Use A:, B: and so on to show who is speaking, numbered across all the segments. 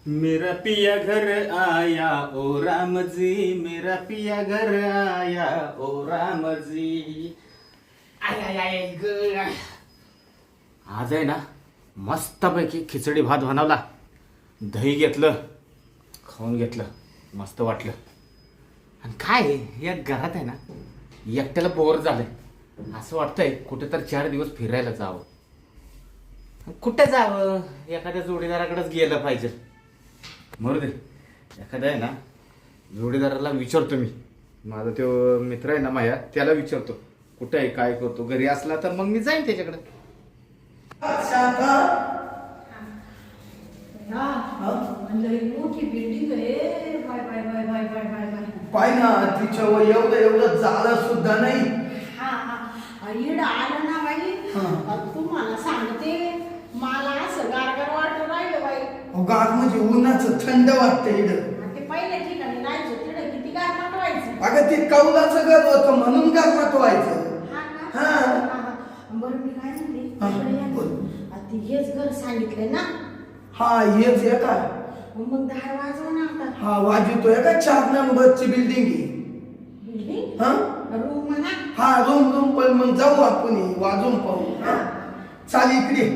A: मेरा पिया घर आया ओ राम जी, मेरा पिया घर आया ओ Ram ji. I I I ग. आज आहे ना मस्तपैकी खिचडी भात बनवला, दही घेतलं, खाऊन घेतलं, मस्त वाटलं. आणि काय या घरात आहे ना एकट्याला बोर झालंय. असं वाटतंय कुठे तर 4 दिवस फिरायला जावं. कुठे जावं, एखाद्या जोडीदाराकडेच गेलं पाहिजे. मरू दे, एखादा आहे ना जोडीदाराला विचारतो मी. माझा तो मित्र आहे ना माया, त्याला विचारतो कुठे आहे, काय करतो. घरी असला तर मग मी जाईन त्याच्याकडे.
B: मोठी बिल्डिंग आहे. Bye bye bye bye bye bye bye.
C: पाय ना तिच्या एवढं झालं सुद्धा नाही.
B: हा हा इड आलं ना बाई. तुम्हाला सांगते मला असं गारगार वाटत राहिलं बाई.
C: गार म्हणजे उन्हाचं थंड वाटतं इकडं.
B: ते पहिल्या ठिकाणी राहायचं तिकडे किती गारमाट व्हायचं.
C: अगं ते कौलाचं घर होतं म्हणून गारमाट व्हायचं.
B: बरं मी काय म्हणते, ती हेच घर सांगितलंय ना.
C: हा हेच आहे का.
B: मग 10 वाजव ना आता.
C: हा वाजवतोय का. 4 नंबरची बिल्डिंग आहे.
B: बिल्डिंग
C: हा
B: रूम म्हणा.
C: हा रूम पण मग जाऊ आपण वाजून पाहू. चाल इकडे.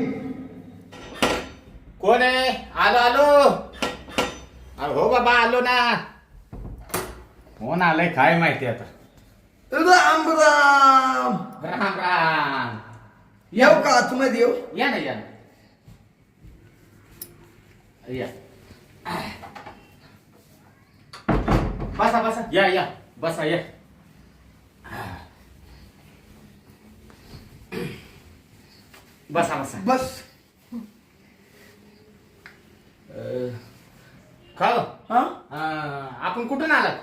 A: कोण आहे? आलो आलो. अरे हो बाबा आलो ना. कोण आलंय काय माहिती आता.
C: राम राम.
A: राम राम.
C: येऊ का आतमध्ये येऊ.
A: या ना या या. बसा बसा. या या बसा या. बसा बसा.
C: बस.
A: का
C: हा
A: आपण कुठून आलात?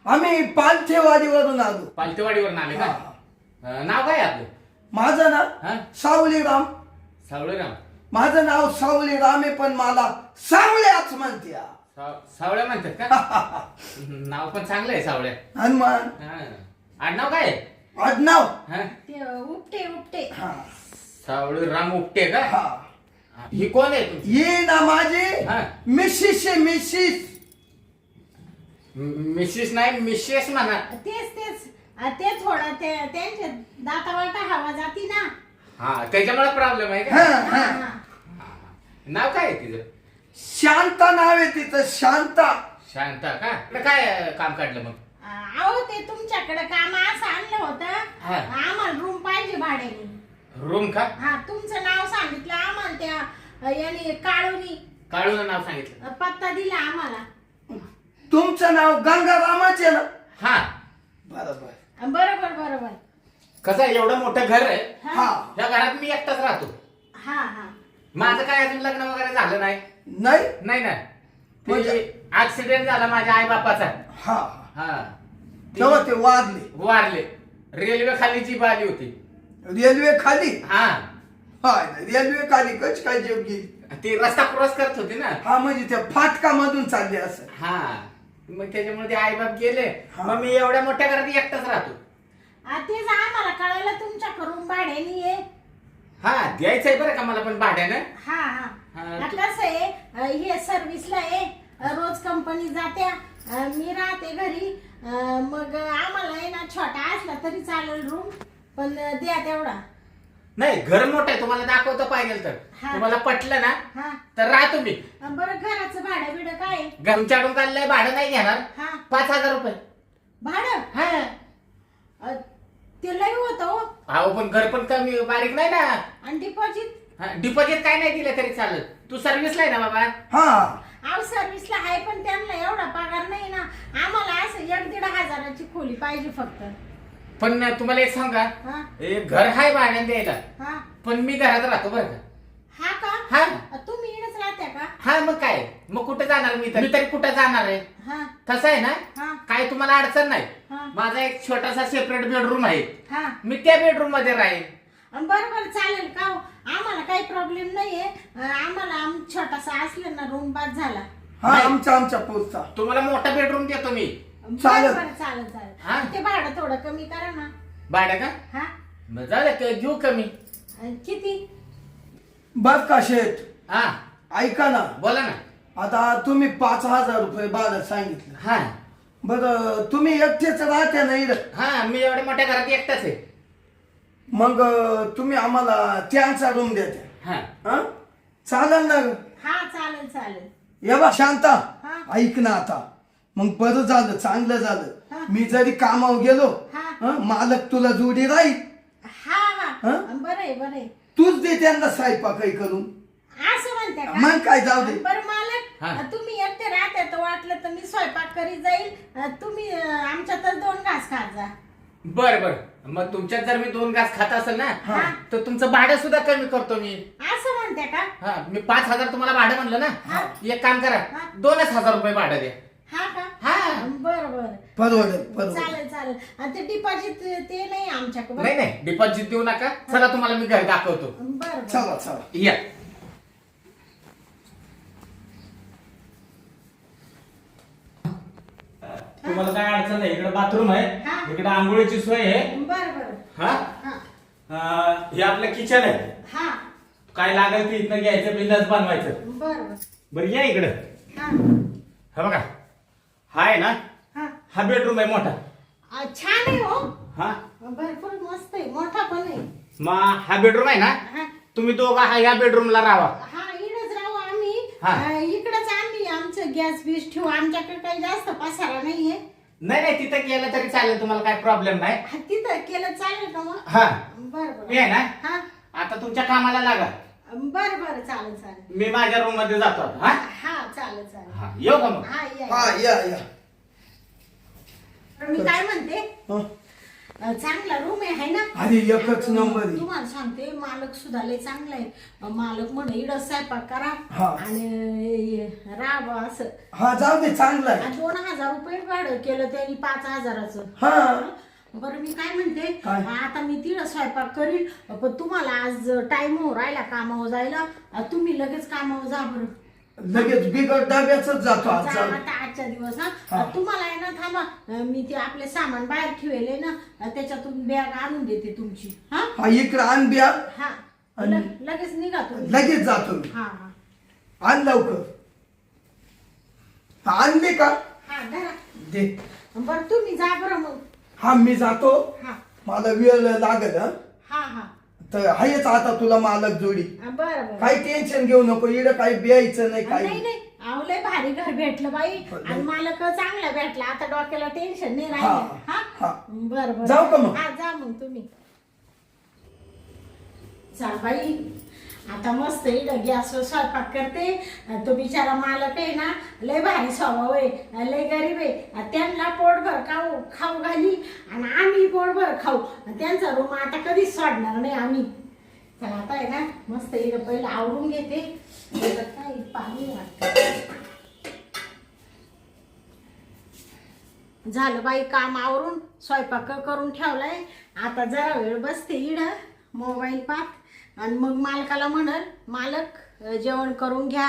C: आम्ही पालथेवाडीवरून आलो.
A: पालतेवाडीवरून आले का? नाव काय आपलं?
C: माझं
A: हा?
C: नाव सावलीराम.
A: सावळेराम.
C: माझं नाव सावलीराम आहे पण मला सावळ्याच म्हणते.
A: सावळ्या म्हणतात का? नाव पण चांगलं आहे सावळ्या.
C: हनुमान.
A: आडनाव काय आहे?
C: आडनाव
B: ते उपटे उपटे.
A: सावळेराम उपटे का?
C: हा.
A: ही कोण आहे तुमची?
C: ये ना माझी
A: हा.
C: मिसिस आहे मिसिस.
A: मिसेस नाही मिसेस म्हणा.
B: तेच तेच ते थोडं ते त्यांच्या दातावरटा हवा जाती ना.
A: हा त्याच्यामुळे प्रॉब्लेम आहे
C: हा,
A: का?
C: हा.
A: नाव काय आहे तिचं?
C: शांता नाव आहे तिचं. शांता.
A: शांता का? काय काम काढलं मग?
B: अहो ते तुमच्याकडे काम असं आणलं होतं.
A: हा.
B: आम्हाला रूम पाहिजे भाड्याने.
A: रूम का?
B: हा तुमचं नाव सांगितलं आम्हाला त्या याने काळूनी.
A: काळून नाव सांगितलं.
B: पत्ता दिला आम्हाला.
C: तुमचं नाव गंगारामच आहे ना.
A: हा
C: बरोबर.
B: बरोबर बरोबर.
A: कसं आहे, एवढं मोठं घर आहे.
C: हा.
A: या घरात मी एकटाच राहतो.
B: हा हा
A: माझं काय अजून लग्न वगैरे झालं नाही.
C: नाही.
A: नाही ना.
C: म्हणजे?
A: ऍक्सिडेंट झाला माझ्या आई बापाचा.
C: हा
A: हा
C: तेव्हा ते वाजले.
A: वारले. रेल्वे खाली जीप आली होती.
C: रेल्वे खाली.
A: हा
C: हा रेल्वे खाली कच काय जेव गेली.
A: ती रस्ता क्रॉस करत होती ना.
C: हा म्हणजे त्या फाटकामधून चालले असं.
A: हा मग त्याच्यामुळे ते आई बाप गेले.
C: हा.
A: मग मी एवढ्या मोठ्या घरात एकटाच राहतो.
B: तेच आम्हाला कळायला तुमच्या रूम भाड्याने आहे.
A: हा द्यायचंय बरं का मला पण भाड्यानं.
B: हा
A: हा,
B: हा कसं आहे हे सर्व्हिसला आहे. रोज कंपनी जात्या. मी राहते घरी. मग आम्हाला आहे ना छोटा असला तरी चालेल रूम. पण द्या तेवढा.
A: नाही घर मोठं आहे, तुम्हाला दाखवतो पाहिजे तर.
B: हा.
A: तुम्हाला पटलं ना
B: हा
A: तर राहतो मी.
B: बरं घराचं भाडं बिडं काय आहे?
A: तुमच्याकडून काढलंय भाडं नाही घेणार.
B: हा
A: 5,000 रुपये.
B: भाडं
A: हा
B: ते लय होतं हो.
A: अहो पण घर पण कमी बारीक नाही ना.
B: आणि डिपॉझिट.
A: डिपॉझिट काय नाही दिलं तरी चालेल. तू सर्व्हिसला आहे ना बाबा.
C: हा
B: अहो सर्व्हिसला आहे पण त्यांना एवढा पगार नाही ना. आम्हाला असं 1-1.5 हजाराची खोली पाहिजे फक्त.
A: पण तुम्हाला एक सांगा,
B: हा
A: एक घर आहे भाड्याने द्यायला,
B: हा
A: पण मी घरात राहतो बरं का.
B: हा का.
A: हा
B: तुम्ही इकडेच राहत्या का.
A: हा मग काय, मग कुठे जाणार मी तरी कुठे जाणार आहे.
B: हा
A: कसं आहे ना,
B: हा
A: काय तुम्हाला अडचण नाही.
B: हा
A: माझा एक छोटासा सेपरेट बेडरूम आहे.
B: हा
A: मी त्या बेडरूम मध्ये राहील.
B: बरोबर चालेल का. आम्हाला काही प्रॉब्लेम नाहीये. आम्हाला छोटासा असला ना रूम बाद झाला.
C: हा आमच्या पोचता.
A: तुम्हाला मोठा बेडरूम देतो मी.
C: चालेल.
B: बरं चालेल
A: हा.
B: चालेल. ते भाडं थोडं कमी करा ना.
A: भाडं का?
B: हा
A: मग झालं घेऊ कमी.
B: किती.
C: बर का शेठ
A: हा
C: ऐका ना.
A: बोला ना.
C: आता तुम्ही 5,000 रुपये भाडं सांगितलं.
A: हा
C: बरं तुम्ही एकटेच राहते ना इकडं?
A: हा मी एवढ्या मोठ्या घरात एकटाच आहे.
C: मग तुम्ही आम्हाला त्यांचा रूम देते.
A: हा
C: हा चालेल ना?
B: हा चालेल चालेल.
C: ये बा शांता,
B: हा.
C: ऐक ना आता. मग बरं झालं, चांगलं
B: हा.
C: झालं. मी जरी कामावर गेलो,
B: हा.
C: मालक तुला जोडी राहील.
B: हा हा
C: हा?
B: बरं आहे बरं आहे.
C: तूच दे त्यांना स्वयंपाक काही करून.
B: असं म्हणते का?
C: मग काय, जाऊ दे.
B: बरं
A: हा.
B: मालक तुम्ही एकटे राहते तर वाटलं तर मी स्वयंपाक करीत जाईल. तुम्ही आमच्यातच 2 घास खात जा.
A: बर बर. मग तुमच्यात जर मी 2 घास खात असेल ना
B: हा.
A: तर तुमचं भाडं सुद्धा कमी करतो मी.
B: असं म्हणते का?
A: हा मी 5,000 तुम्हाला भाडं म्हणलं ना.
B: हा.
A: एक काम करा,
B: हा.
A: 2,000 रुपये भाडं द्या.
B: हा का?
A: हा.
B: बरं बरं
C: परवडेल.
B: चालेल चालेल. आणि ते डिपॉझिट ते नाही आमच्याकडे.
A: नाही नाही डिपॉझिट देऊ नका. चला तुम्हाला मी घर दाखवतो.
B: बरं
C: चला चला.
A: या. तुम्हाला काय अडचण नाही. इकडे बाथरूम आहे,
B: हा.
A: इकडे आंघोळीची सोय आहे.
B: बरं बरं.
A: हा
B: हा
A: हे आपलं किचन आहे.
B: हा
A: काय लागेल ते इथनं घ्यायचं, बिंदास बनवायचं.
B: बरं
A: बरं या इकडं.
B: हा
A: हा बघा, हा आहे ना,
B: हा
A: हा बेडरूम आहे मोठा.
B: छान आहे हो.
A: हा
B: भरपूर मस्त आहे, मोठा पण आहे.
A: मग हा बेडरूम आहे ना,
B: हा
A: तुम्ही दोघं हा या बेडरूमला राहा.
B: हा इकडेच राहू आम्ही.
A: हा.
B: इकडेच आम्ही आमचं गॅस बीस ठेवू. आमच्याकडे काही जास्त पसारा नाहीये.
A: नाही नाही तिथं गेलं तरी चालेल, तुम्हाला काय प्रॉब्लेम नाही.
B: हा, तिथं केलं चालेल का मग?
A: हा
B: बरं
A: मी आहे
B: बरं.
A: ना,
B: हा
A: आता तुमच्या कामाला लागा.
B: बरं बरं चालेल चालेल.
A: मी माझ्या रूम मध्ये जातो आता. हा
B: हा चालेल चालेल.
A: हा येऊ का मग?
B: हा
C: हा
B: या.
C: या.
B: मी काय म्हणते,
C: हा.
B: चांगला रूम आहे ना?
C: अरे एकच नंबर आहे.
B: तुम्हाला सांगते मालक सुद्धा लय चांगला आहे. मालक म्हणे इकडं स्वयंपाक करा
C: हा.
B: आणि राहा असं.
C: हा जाऊ दे, चांगला आहे.
B: 2,000 रुपये भाडं केलं त्यांनी 5,000चं.
C: हा
B: बरं मी काय म्हणते,
C: काय?
B: आता मी तिला स्वयंपाक करील. पण तुम्हाला आज टाइम हो राहिला कामावर जायला. तुम्ही लगेच कामावर जा बरं.
C: लगेच बिगर डब्याच जातो आज.
B: जा
C: जाऊ.
B: आता आजच्या दिवस.
C: हा.
B: हा तुम्हाला आहे ना, थांबा. मी ते आपले सामान बाहेर ठेवले ना, त्याच्यातून बॅग आणून देते तुमची. हा
C: हा इकडे आण बिया.
B: हा
C: आणि-
B: लगेच निघा तुम्ही.
C: लगेच जातो मी.
B: हा हा
C: आण लवकर. हा, आणली का?
B: हा धरा.
C: दे.
B: बरं तुम्ही जा बरं मग.
C: हा मी जातो.
B: हा
C: मला वेळ लागत. हा
B: हा हा
C: तर हायच आता तुला मालक जोडी.
B: बरं बरं.
C: काही टेन्शन घेऊ नको. इकडे काही बियायचं नाही
B: नाही
C: काही.
B: नाही अहो लय भारी घर भेटलं बाई. आणि मालक चांगला भेटला. आता डोक्याला टेन्शन नाही राहिलं.
C: हा,
B: हा
C: हा.
B: बरं बरं.
C: जाऊ का मग?
B: हा जा मग तुम्ही. चाल बाई, आता मस्त इकडं गॅसवर स्वयंपाक करते. तो बिचारा मालक आहे ना, लय भारी स्वभाव आहे, लय गरीब आहे. त्यांना पोटभर खाऊ घाली आणि आम्ही पोटभर खाऊ. त्यांचा रूम आता कधीच सोडणार नाही आम्ही. चला आता आहे ना, मस्त इकडं पहिलं आवरून घेते. काय पाणी वाटतं. झालं बाई काम आवरून, स्वयंपाक करून ठेवलाय. आता जरा वेळ बसते इकडं मोबाईल पाहत. आणि मग मालकाला म्हणल, मालक जेवण करून घ्या.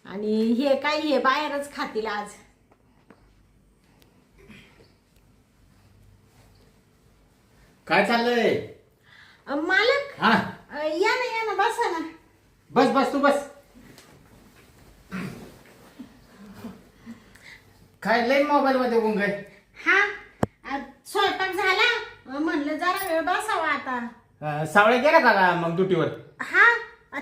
B: आणि हे काय हे बाहेरच खातील आज.
A: काय चाललंय?
B: मालक
A: हा
B: या ना बसा ना.
A: बस बस तू बस. काय लय मोबाईल मध्ये गुंग आहे?
B: हा स्वयंपाक झाला. म्हणलं जरा वेळ बसावा आता.
A: सावळे गेला का मग ड्युटीवर?
B: हा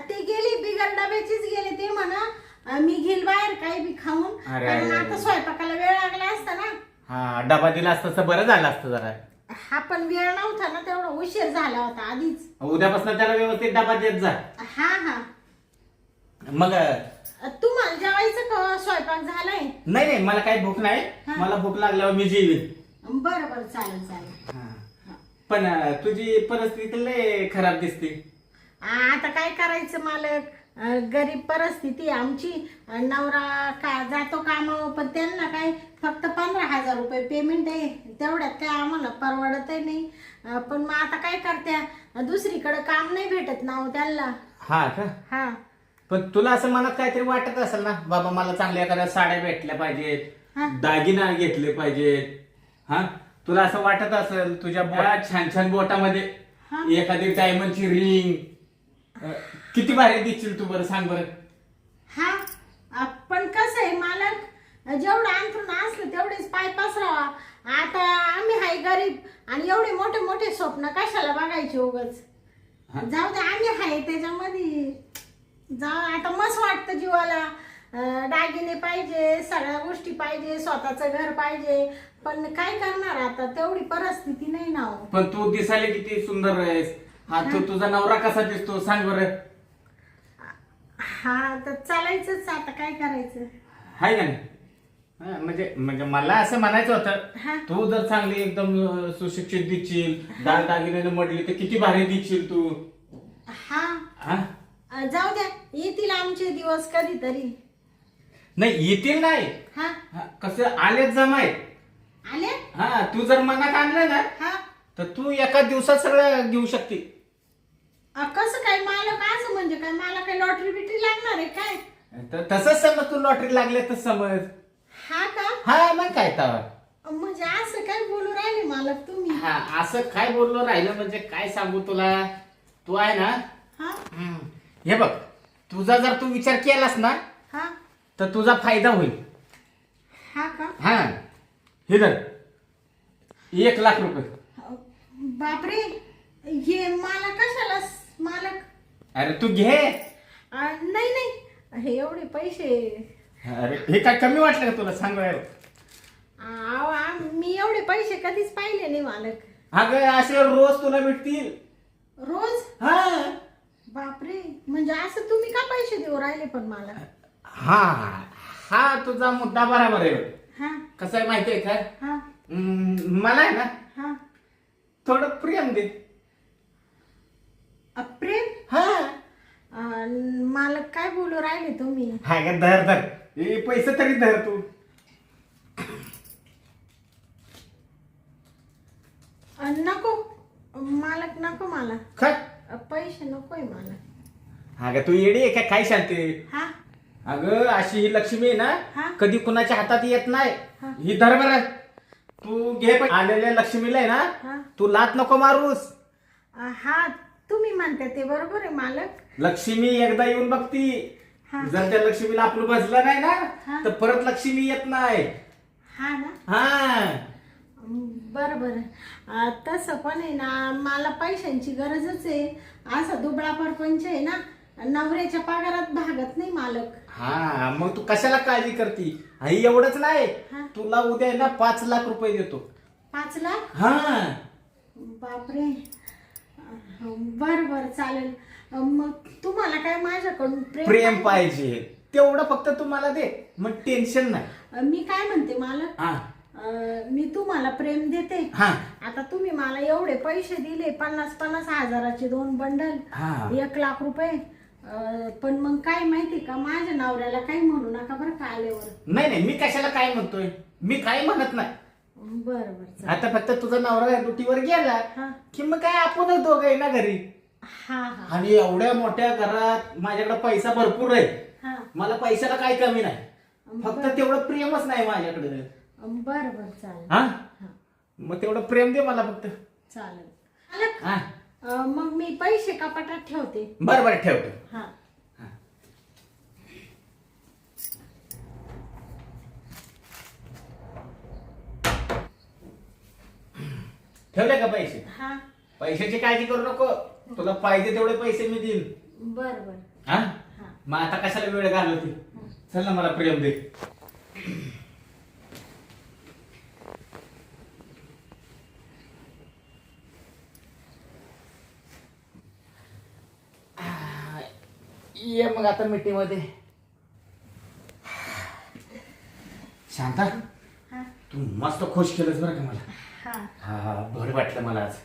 B: ते गेली बिगर डब्याचीच गेले. ते म्हणा मी घेईल बाहेर काही बी खाऊन.
A: अरे,
B: कारण
A: अरे,
B: आता स्वयंपाकाला वेळ लागला असता ना.
A: हा डबा दिला असतं तर बरं झालं असतं जरा.
B: हा पण वेळ नव्हता ना, तेवढा उशीर झाला होता आधीच.
A: उद्यापासून त्याला व्यवस्थित डबा देत जा.
B: हा हा
A: मग
B: तुम्हाला जेवायचं का स्वयंपाक झालाय?
A: नाही नाही मला काही भूक नाही.
B: हा.
A: मला भूक लागल्यावर मी जेवीन.
B: बरं बरं चालेल चालेल.
A: हा. पण तुझी परिस्थिती लय खराब दिसते.
B: आता काय करायचं मालक, गरीब परिस्थिती आहे आमची. नवरा का जातो कामावर, पण त्यांना काय फक्त 15,000 रुपये पेमेंट आहे. तेवढ्यात काय आम्हाला परवडतही नाही. पण मग आता काय करत्या, दुसरीकडे काम नाही भेटत ना हो त्यांना.
A: हा का?
B: हा
A: पण तुला असं मनात काहीतरी वाटत असेल ना, बाबा मला चांगल्या एखाद्या साड्या भेटल्या पाहिजेत,
B: हा.
A: दागिना घेतले पाहिजेत. हा तुला असं वाटत असेल तुझ्या बोळात छान छान बोटामध्ये
B: हा.
A: एखादी डायमंडची रिंग, किती भारी दिसशील तू. बरं सांग बरं.
B: हा पण कसं आहे मालक, जेवढं अंथरून असलं तेवढेच पाय पसरावा. आता आम्ही हाय गरीब आणि एवढे मोठे मोठे स्वप्न कशाला बघायचे उगाच. जाऊ दे, आम्ही हाय त्याच्यामध्ये. आता मस्त वाटतं जीवाला. दागिने पाहिजे, सगळ्या गोष्टी पाहिजे, स्वतःचं घर पाहिजे, पण काय करणार आता, तेवढी परिस्थिती नाही ना हो.
A: पण तू दिसायला किती सुंदर आहेस. हा तू तुझा नवरा कसा दिसतो सांग बरं.
B: हा तर चालायचंच, आता काय करायचं.
A: हाय का नाही? म्हणजे म्हणजे मला असं म्हणायचं
B: हा.
A: होतं, तू जर चांगली एकदम सुशिक्षित दिसशील, दागदागिने म्हटली तर किती भारी दिसशील तू.
B: हा जाऊ द्या, येतील आमचे दिवस कधीतरी.
A: नाही येतील नाही,
B: हा
A: कसं आलेच जमाय.
B: आले.
A: हा तू जर मनात आणलं ना
B: हा
A: तर तू एका दिवसात सगळं घेऊ शकते.
B: कसं काय मालक, असं म्हणजे काय, मला काय लॉटरी बिटरी लागणार आहे काय?
A: तसंच समज, तू लॉटरी लागले तर समज.
B: हा का?
A: हा मग काय तवा.
B: म्हणजे असं काय बोलू राहिले मालक तुम्ही?
A: हा असं काय बोललो राहिलं म्हणजे काय सांगू तुला. तू आहे ना,
B: हा
A: हे बघ, तुझा जर तू विचार केलास ना
B: हा
A: तर तुझा फायदा होईल.
B: हा का?
A: हा हे धर 1 लाख रुपये.
B: बापरे, हे मला कशाला मालक?
A: अरे तू घे.
B: नाही नाही, हे एवढे पैसे.
A: अरे हे काय कमी वाटलं का तुला सांग बरं.
B: मी एवढे पैसे कधीच पाहिले नाही मालक.
A: अगं असे रोज तुला भेटतील.
B: रोज?
A: हा
B: बापरे, म्हणजे असं तुम्ही का पैसे देऊ राहिले पण मला?
A: हा हा तुझा मुद्दा बरोबर आहे.
B: हा
A: कसं आहे माहितीये का,
B: हा
A: मला आहे ना
B: हा.
A: थोडं प्रेम दे.
B: प्रेम?
A: हा
B: मालक काय बोलू राहिले तुम्ही?
A: हाय का, धर धर हे पैसे तरी धर तू.
B: नको मालक, नको मला
A: खा.
B: पैसे नकोय मला.
A: अगं तू येडी आहे का काय शांती.
B: हा
A: अगं अशी ही लक्ष्मी आहे
B: हा.
A: ना कधी कुणाच्या हातात येत नाही.
B: हा.
A: ही धर बरं, तू घे. पण आलेल्या लक्ष्मीला आहे
B: हा.
A: ना तू लात नको मारूस.
B: हा तुम्ही म्हणता ते बरोबर आहे मालक.
A: लक्ष्मी एकदा येऊन बघती,
B: हा.
A: जर त्या लक्ष्मीला आपलं बसलं नाही
B: हा.
A: ना तर परत लक्ष्मी येत नाही.
B: हा ना.
A: हा
B: बरं बरं, तसं पण आहे ना, मला पैशांची गरजच आहे. असा दुबळा परपंच आहे ना, नवऱ्याच्या पगारात भागत नाही मालक.
A: हा मग तू कशाला काळजी करती. ही एवढंच नाही,
B: हा.
A: तुला उद्या आहे ना 5 लाख रुपये देतो.
B: 5 लाख?
A: हा
B: बापरे. बर बर चालेल. मग तुम्हाला काय माझ्याकडून
A: प्रेम पाहिजे तेवढं फक्त तुम्हाला दे, मग टेन्शन नाही.
B: मी काय म्हणते मालक,
A: हा
B: मी तुम्हाला प्रेम देते.
A: हा
B: आता तुम्ही मला एवढे पैसे दिले, 50-50 हजाराचे 2 बंडल,
A: हा.
B: 1 लाख रुपये. पण मग काय माहिती का, माझ्या नवऱ्याला काही म्हणू नका बरं का आल्यावर.
A: नाही नाही, मी कशाला काय म्हणतोय, मी काय म्हणत नाही.
B: बरं बरं.
A: आता फक्त तुझा नवरा ड्युटीवर गेला
B: हा
A: की मग काय आपणच दोघं आहे ना घरी.
B: हा हा
A: आणि एवढ्या मोठ्या घरात माझ्याकडे पैसा भरपूर आहे.
B: हा.
A: मला पैशाला काही कमी नाही, फक्त
B: बरं.
A: तेवढं प्रेमच नाही माझ्याकडे.
B: बरं बरं चालेल.
A: हा
B: हा
A: मग तेवढं प्रेम दे मला फक्त.
B: चालेल मालक.
A: हा
B: मग मी पैसे कपाटात ठेवते.
A: बरं बरं ठेवतो.
B: हा
A: ठेवले का पैसे?
B: हा.
A: पैशाची काळजी करू नको, तुला पाहिजे तेवढे पैसे मी देईन.
B: बरं बरं.
A: हा
B: हा
A: मग आता कशाला वेळ घालवते, चल ना मला प्रेम दे. ये मग आता मीटिंग मध्ये. शांता
B: हा
A: तू मस्त खुश केलंस बरं का मला.
B: हा.
A: हा बरं वाटलं मला आज.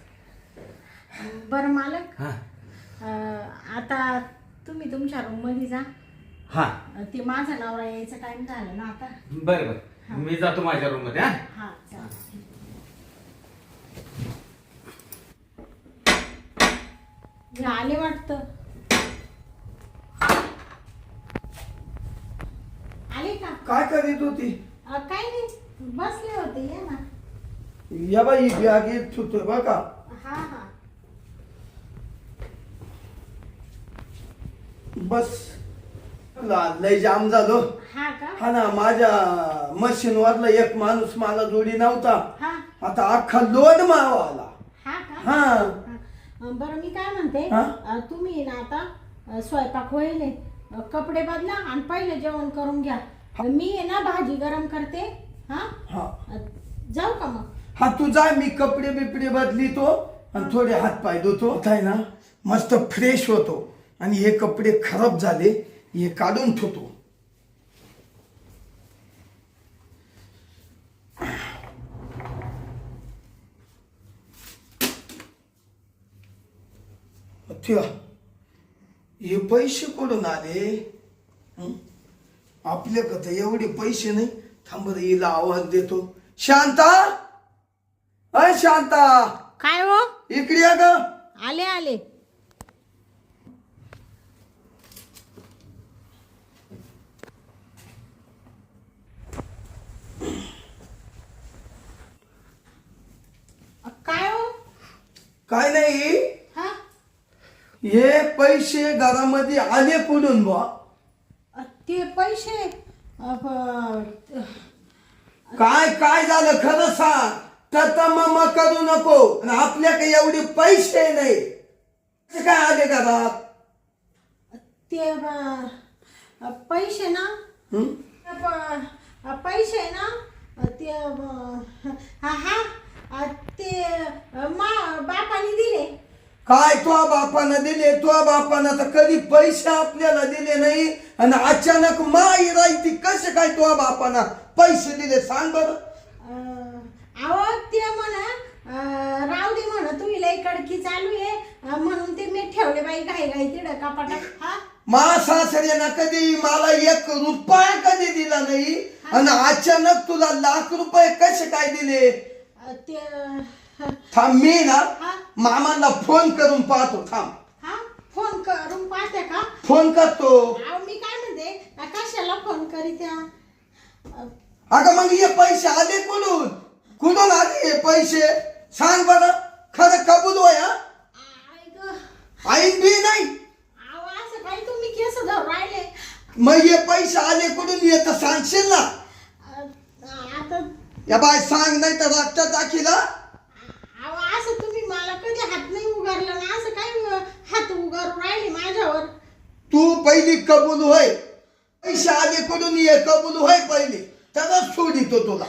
B: बरं मालक,
A: हा
B: आता तुम्ही तुमच्या रूम मध्ये जा.
A: हा
B: ते माझा नवरा यायचा टाइम झाला ना आता.
A: बरं बरं, मी जातो माझ्या रूम मध्ये. हा
B: हा चालेल. आले वाटतं. आले का?
C: काय करीत होती?
B: काही नाही, बसले होते. ये ना.
C: या बाई बॅग येत होतोय बघा.
B: हा हा
C: बस. लय जाम झालो.
B: हा का?
C: हा ना, माझ्या मशीन वरला एक माणूस मला जोडी नव्हता.
B: हा
C: आता अख्खा लोड मावा आला.
B: हा का?
C: हा
B: हा. बरं मी काय म्हणते,
C: हा?
B: तुम्ही ना आता स्वयंपाक होईल, कपडे बदला आणि पहिले जेवण करून घ्या. मी आहे ना भाजी गरम करते. हा
C: हा
B: जाऊ का मग?
C: हा तू जा, मी कपडे बिपडे बदलितो आणि थोडे हात पाय धुतो. आता आहे ना मस्त फ्रेश होतो आणि हे कपडे खराब झाले हे काढून ठेवतो. ठेवा. हे पैसे कुठून आले? आपल्याकडे एवढे पैसे नाही. थांब रे, हिला आवाज देतो. शांता, अय शांता,
B: काय हो?
C: इकडे या ग.
B: आले आले. काय हो?
C: काय नाही,
B: हा
C: हे पैसे घरामध्ये आले कुठून बा?
B: ते पैसे
C: काय काय झालं खरं सांग. ततमम करू नको. आणि आपल्याकडे एवढे पैसे नाही. ते काय आले घरात?
B: ते पैसे ना,
C: हं?
B: पैसे ना, ते हा ते बापाने दिले.
C: काय तुझ्या बापानं दिले? तुझ्या बापानं तर कधी पैसे आपल्याला दिले नाही. आणि अचानक माई राहती कसे काय तुझ्या बापानं पैसे दिले सांग बर.
B: अहो ते म्हणा राहू दे म्हणा, तू लई कडकी चालू आहे म्हणून ते मी ठेवले बाई घाई घाई तिकडं कपाटात. हा
C: मा सासऱ्यानं कधी मला 1 रुपया कधी दिला नाही. आणि अचानक तुला लाख रुपये कसे काय दिले?
B: ते
C: थांब, मी ना
B: हा
C: मामांना फोन करून पाहतो. थांब,
B: हा फोन करून पाहते का?
C: फोन करतो.
B: अहो मी काय म्हणते, कशाला फोन करीत्या?
C: अगं मग हे पैसे आले कुठून? कुठून आले हे पैसे सांग बरं. खरं कबूल होय. आईन बी नाही.
B: अहो असं काही तुम्ही केस धरून राहिले.
C: मग हे पैसे आले कुठून येत सांगशील ना?
B: आता
C: या बाय सांग, नाही तर रक्तात दाखिला.
B: अहो असं तुम्ही मला कधी हात नाही उगारला ना, असं काय हात उगारून राहिले माझ्यावर?
C: तू पहिली कबूल होय. पैसे आले कुठून ये कबूल होय पहिली, तरच सोडितो तुला.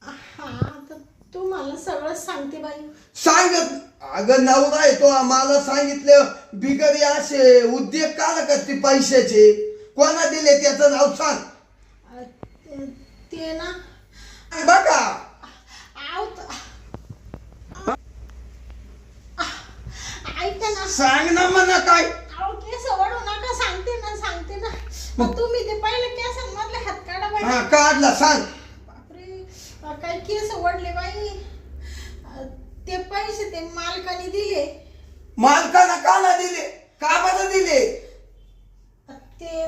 B: हा तर तू मला सगळं सांगते बाई.
C: सांगत अगं नवरा आहे तो. मला सांगितलं बिगरी असे उद्योग का करते पैशाचे? कोणा दिले त्याचं नाव सांग.
B: ते ना
C: बघा.
B: ऐका ना,
C: सांग ना म्हणा काय.
B: अहो केस ओढू नका, सांगते ना. मग तुम्ही ते पहिले केसांमधले हात काढा बाई.
C: हा काढला सांग.
B: बापरे, काय केस ओढले बाई. ते पैसे ते मालकाने दिले.
C: मालकाला का ना दिले? का बरं दिले?
B: ते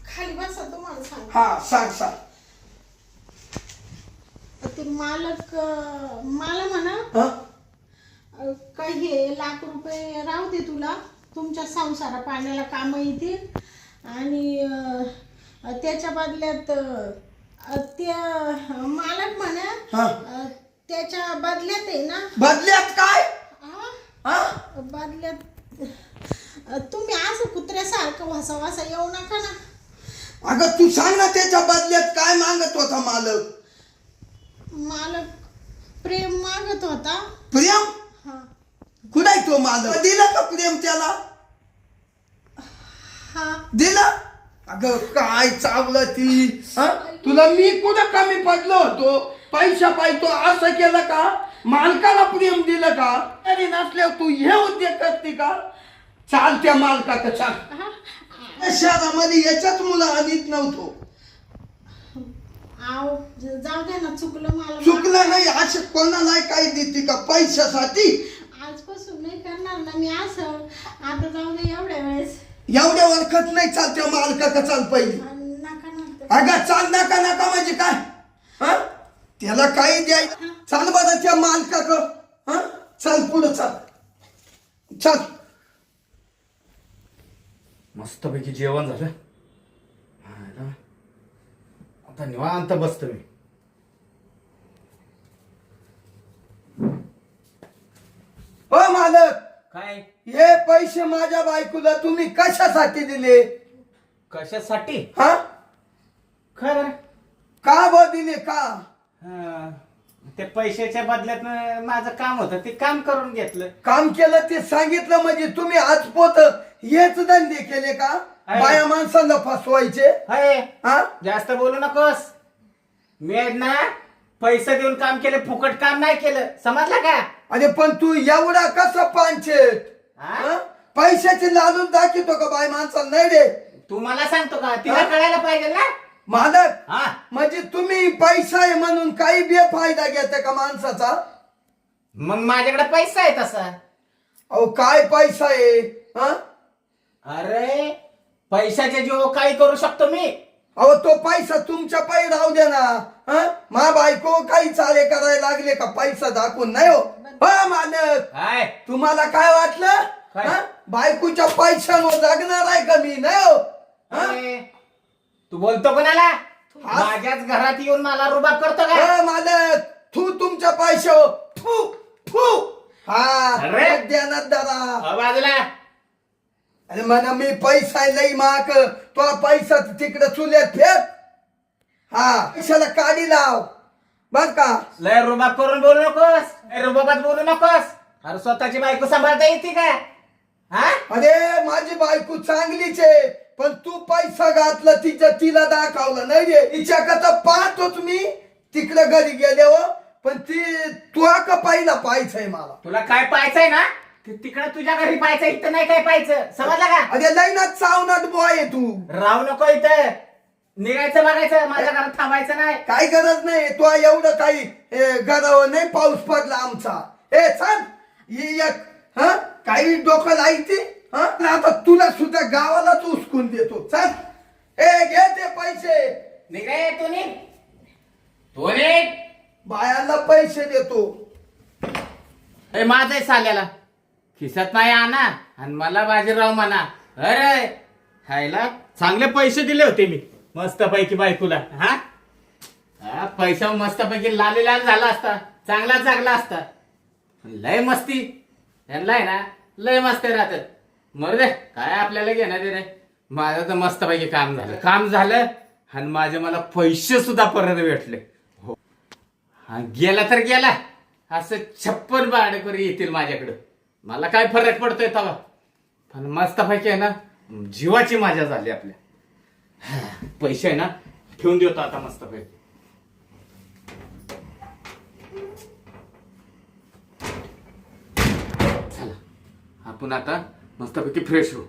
B: खाली बसा, तुम्हाला सांग.
C: हा सांग सांग.
B: ते मालक मला म्हणा
C: हा?
B: काय हे लाख रुपये राहू दे तुला, तुमच्या संसारा पाण्याला काम येतील. आणि त्याच्या बदल्यात ते मालक म्हणा त्याच्या बदल्यात आहे ना.
C: बदल्यात काय? हा?
B: बदल्यात तुम्ही असं कुत्र्यासारखं वासा येऊ नका ना.
C: अगं तू सांग ना, त्याच्या बदल्यात काय मागत होता मालक?
B: मालक प्रेम मागत होता.
C: प्रेम?
B: हा
C: कुठे तो मालक? दिला का प्रेम त्याला?
B: हा
C: दिला? अगं काय चावलं ती. तुला मी कुठं कमी पडलो होतो? पैसा पाहितो असं केलं का? मालकाला प्रेम दिलं का? तरी नसल्यावर तू हे उद्योग करते का? चाल त्या मालकाचं चाल. शहरामध्ये याच्यात मुलं आणीत नव्हतो.
B: आव जाऊ दे ना, चुकलं मला.
C: चुकलं नाही. असं कोणाला काही देते का पैशासाठी?
B: आजपासून नाही करणार ना मी असं. आता जाऊ दे एवढ्या वेळेस.
C: एवढ्या वरखत नाही चाल त्या मालकाका चाल पहिली.
B: नका नका.
C: अगं चाल नका नका म्हणजे काय? हा? त्याला काही द्यायचं. चाल बरं त्या मालकाक. हा चल पुढं चाल. चल.
A: मस्तपैकी जेवण झालं. आता निवांत बसतो मी.
C: हो मालक,
A: काय
C: हे पैसे माझ्या बायकोला तुम्ही कशासाठी दिले?
A: कशासाठी?
C: हा,
A: खरं
C: का ब दिले का?
A: ते पैशाच्या बदल्यात माझं काम होतं ते काम करून घेतलं.
C: काम केलं ते सांगितलं म्हणजे तुम्ही आजपोत हेच धंदे केले का? बाया माणसाला फसवायचे?
A: हाय,
C: हा,
A: जास्त बोलू नकोस. मी आहे ना पैसे देऊन काम केलं, फुकट काम नाही केलं, समजलं का?
C: अरे पण तू एवढा कसा पांचेत?
A: हा?
C: पैशाचे लालून दाखवतो का बाय माणसाला? नाही रे.
A: तू मला सांगतो का? तिला कळायला पाहिजे ना.
C: मालक,
A: हा,
C: म्हणजे तुम्ही पैसा आहे म्हणून काही बेफायदा घेता का माणसाचा?
A: मग माझ्याकडे पैसा आहे तसा.
C: अहो काय पैसा आहे? हा,
A: अरे पैशाच्या जीव काही करू शकतो मी.
C: अहो तो पैसा तुमच्या पायी राहू दे ना. हा, मा बायको काही चाले करायला लागले का पैसा दाखवून? नाही हो. हा मालक,
A: काय
C: तुम्हाला काय वाटलं?
A: काय?
C: हा? बायकोच्या पैशावर जगणार आहे का मी? नाही हो. हा?
A: अरे, तू बोलतो कोणाला? माझ्याच घरात येऊन मला रुबाब करतो का?
C: हा, मालक, तू तुमच्या पैशावर फू फू. हा,
A: अरे.
C: ध्यानात धरा.
A: बाजूला.
C: अरे म्हणा मी पैसा लई माक, तो पैसा तिकडे चुल्यात फेक. हा, पैशाला काढी लाव बर का?
A: लय रुबाब करून बोलू नकोस. रुबाबात बोलू नकोस. अरे स्वतःची बायको सांभाळता येते का? हा,
C: अरे माझी बायको चांगलीच आहे, पण तू पैसा घातला तिला दाखवलं नाही रे. तिच्या कथा पाहतोच मी तिकडे घरी गेल्यावर, पण ती तुला का पाहिला पाहायचंय मला.
A: तुला काय पाहायचंय ना तिकडे तुझ्या घरी पाहायचं, इथं नाही काय पाहायचं, समजलं का?
C: अरे लईनात चावनात बॉय आहे तू.
A: राहू नको इथं. निघायचं, बघायचं, माझ्या घरात थांबायचं नाही.
C: काही गरज नाही, तू एवढं काही गरव नाही. पाऊस पडला आमचा. ए चल, ही एक हा काही डोकं लायची. हा, आता तुला सुद्धा गावालाच उचकून देतो. चल, ए घे ते पैसे.
A: निघ रे, तू निघ. तू निघ.
C: बायाला पैसे देतो.
A: ए माझं आहे साल्याला खिशात नाही आणा आणि मला बाजीराव म्हणा. अरे खायला चांगले पैसे दिले होते मी मस्त पैकी बायकोला. हा, पैसा मस्त पैकी लाल लाल झाला असता, चांगला चांगला असता. लय मस्ती यांना आहे ना, लय मस्ती राहतात. मरू दे, काय आपल्याला घेणं दे रे. माझं तर मस्त पैकी काम झालं आणि माझे मला पैसे सुद्धा परत भेटले. हो, हा गेला तर गेला. असं 56 भाडेकरी येतील माझ्याकडं, मला काय फरक पडतोय तेव्हा. पण मस्त पैकी आहे ना, जीवाची मजा झाली आपल्या. पैसे आहे ना ठेवून देतो आता मस्त पैकी. चला आपण आता मस्तपैकी फ्रेश होऊ.